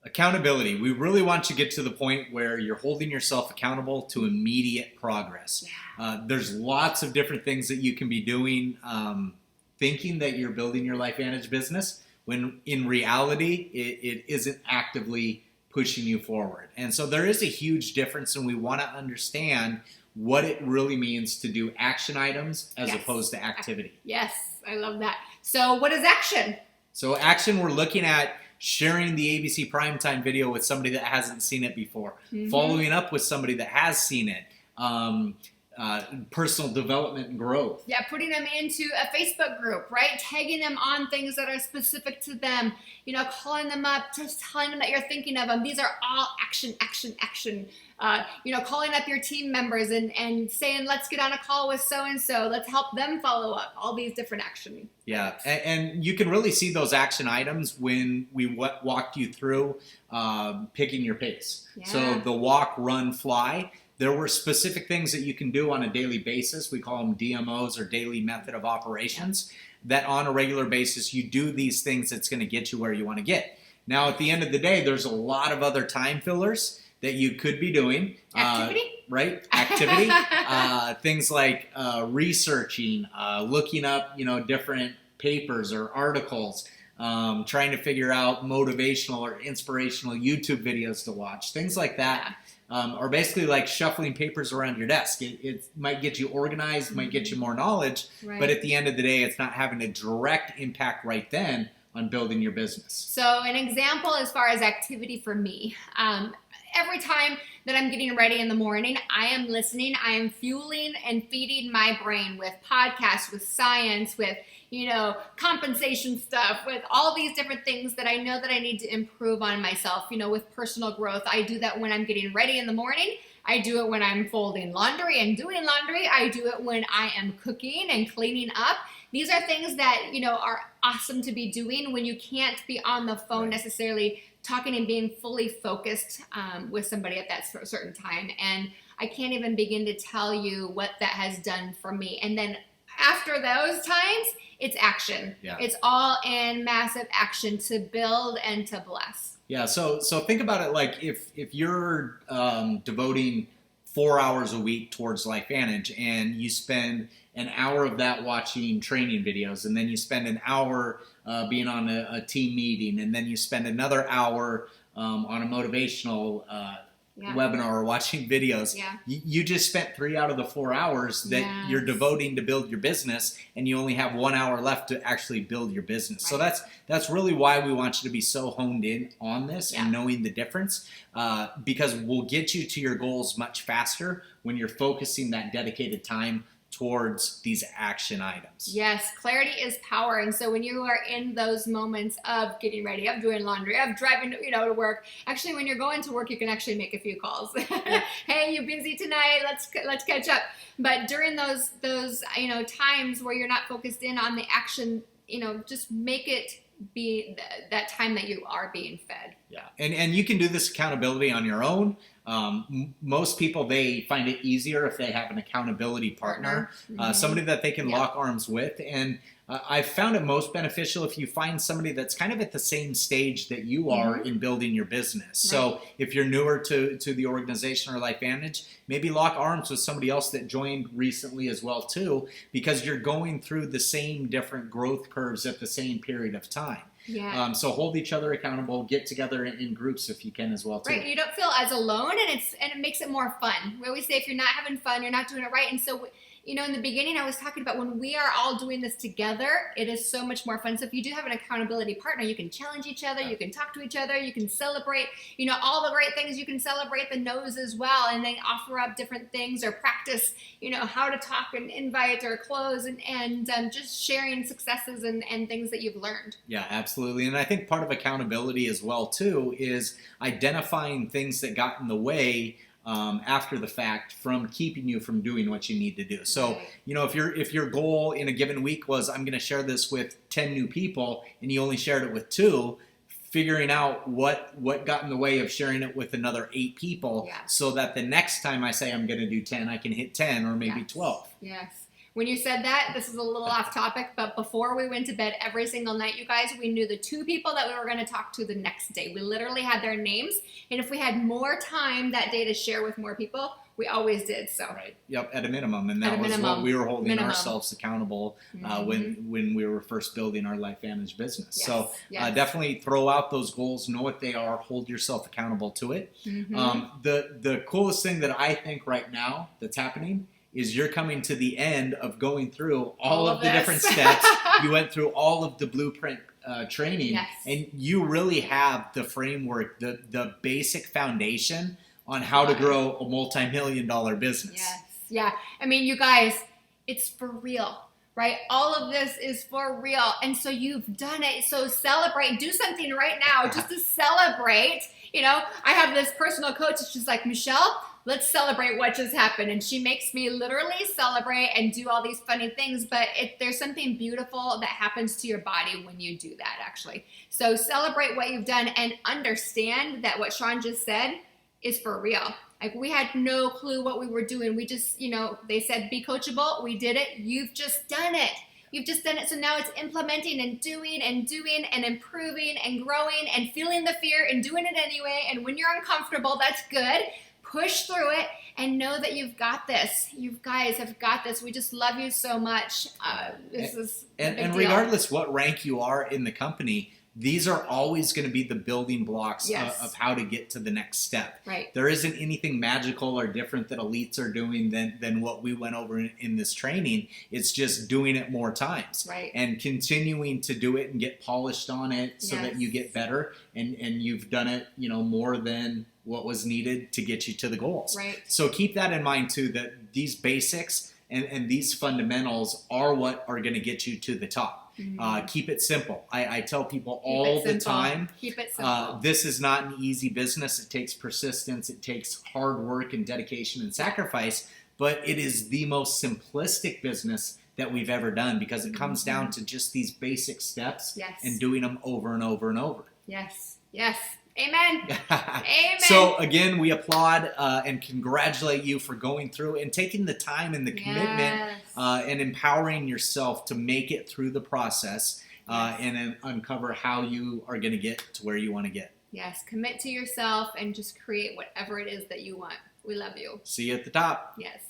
Accountability. We really want to get to the point where you're holding yourself accountable to immediate progress. Yeah. There's lots of different things that you can be doing, thinking that you're building your LifeVantage business, when in reality, it isn't actively pushing you forward. And so there is a huge difference, and we want to understand what it really means to do action items as opposed to activity. Yes, I love that. So what is action? So action, we're looking at sharing the ABC Primetime video with somebody that hasn't seen it before, following up with somebody that has seen it, personal development and growth. Yeah, putting them into a Facebook group, right? Tagging them on things that are specific to them, you know, calling them up, just telling them that you're thinking of them. These are all action, action, action. You know, calling up your team members and saying, let's get on a call with so-and-so. Let's help them follow up. All these different action. Yeah, and you can really see those action items when we walked you through picking your pace. Yeah. So the walk, run, fly. There were specific things that you can do on a daily basis. We call them DMOs, or daily method of operations, that on a regular basis you do these things that's going to get you where you want to get. Now, at the end of the day, there's a lot of other time fillers that you could be doing. Activity? Right? Activity. Things like researching, looking up, you know, different papers or articles, trying to figure out motivational or inspirational YouTube videos to watch, things like that. Or basically like shuffling papers around your desk. It might get you organized, might get you more knowledge, but at the end of the day, it's not having a direct impact right then on building your business. So an example as far as activity for me, every time that I'm getting ready in the morning, I am listening, I am fueling and feeding my brain with podcasts, with science, with, you know, compensation stuff, with all these different things that I know that I need to improve on myself, you know, with personal growth. I do that when I'm getting ready in the morning. I do it when I'm folding laundry and doing laundry. I do it when I am cooking and cleaning up. These are things that, you know, are awesome to be doing when you can't be on the phone necessarily talking and being fully focused with somebody at that certain time. And I can't even begin to tell you what that has done for me. And then after those times, it's action. Yeah. It's all in massive action to build and to bless. Yeah, so think about it like if you're devoting 4 hours a week towards LifeVantage, and you spend an hour of that watching training videos, and then you spend an hour being on a team meeting, and then you spend another hour on a motivational webinar or watching videos. You just spent 3 out of the 4 hours that you're devoting to build your business, and you only have 1 hour left to actually build your business. So that's really why we want you to be so honed in on this and knowing the difference, because we'll get you to your goals much faster when you're focusing that dedicated time towards these action items. Yes, clarity is power. And so when you are in those moments of getting ready, of doing laundry, of driving, you know, to work, actually when you're going to work, you can actually make a few calls. Hey, you busy tonight? Let's catch up. But during those you know, times where you're not focused in on the action, you know, just make it be that time that you are being fed. Yeah, and you can do this accountability on your own. Most people, they find it easier if they have an accountability partner, somebody that they can lock arms with. And I've found it most beneficial if you find somebody that's kind of at the same stage that you are in building your business. So if you're newer to the organization or LifeVantage, maybe lock arms with somebody else that joined recently as well too, because you're going through the same different growth curves at the same period of time. Yeah. So hold each other accountable, get together in groups if you can as well too. Right, you don't feel as alone, and it makes it more fun. We always say if you're not having fun, you're not doing it right. And so, you know, in the beginning I was talking about when we are all doing this together, it is so much more fun. So if you do have an accountability partner, you can challenge each other, you can talk to each other, you can celebrate, you know, all the great things. You can celebrate the no's as well, and then offer up different things or practice, you know, how to talk and invite or close, and just sharing successes and things that you've learned. Yeah, absolutely. And I think part of accountability as well too is identifying things that got in the way after the fact from keeping you from doing what you need to do. So, you know, if your goal in a given week was, I'm going to share this with 10 new people, and you only shared it with 2, figuring out what got in the way of sharing it with another 8 people, so that the next time I say I'm going to do 10, I can hit 10 or maybe 12. Yes. When you said that, this is a little off topic, but before we went to bed every single night, you guys, we knew the 2 people that we were going to talk to the next day. We literally had their names, and if we had more time that day to share with more people, we always did. So right, yep, at a minimum, and that was what we were holding ourselves accountable when we were first building our LifeVantage business. Yes. So definitely throw out those goals, know what they are, hold yourself accountable to it. The coolest thing that I think right now that's happening is you're coming to the end of going through all of the different steps. You went through all of the blueprint training, and you really have the framework, the basic foundation on how to grow a multi-million-dollar business. Yes, yeah. I mean, you guys, it's for real, right? All of this is for real, and so you've done it. So celebrate. Do something right now just to celebrate. You know, I have this personal coach, and she's like, Michelle, let's celebrate what just happened. And she makes me literally celebrate and do all these funny things. But there's something beautiful that happens to your body when you do that, actually. So celebrate what you've done and understand that what Shawn just said is for real. Like, we had no clue what we were doing. We just, you know, they said be coachable. We did it. You've just done it. You've just done it. So now it's implementing and doing and improving and growing and feeling the fear and doing it anyway. And when you're uncomfortable, that's good. Push through it and know that you've got this. You guys have got this. We just love you so much. This is a big deal. Regardless what rank you are in the company, these are always going to be the building blocks of how to get to the next step. Right. There isn't anything magical or different that elites are doing than what we went over in this training. It's just doing it more times. Right. And continuing to do it and get polished on it so that you get better and you've done it, you know, more than what was needed to get you to the goals. Right. So keep that in mind too, that these basics and these fundamentals are what are going to get you to the top. Keep it simple. I tell people all the time, keep it simple. This is not an easy business. It takes persistence. It takes hard work and dedication and sacrifice, but it is the most simplistic business that we've ever done because it comes down to just these basic steps and doing them over and over and over. Yes. Yes. Amen. Amen. So again, we applaud and congratulate you for going through and taking the time and the commitment and empowering yourself to make it through the process and then uncover how you are going to get to where you want to get. Yes. Commit to yourself and just create whatever it is that you want. We love you. See you at the top. Yes.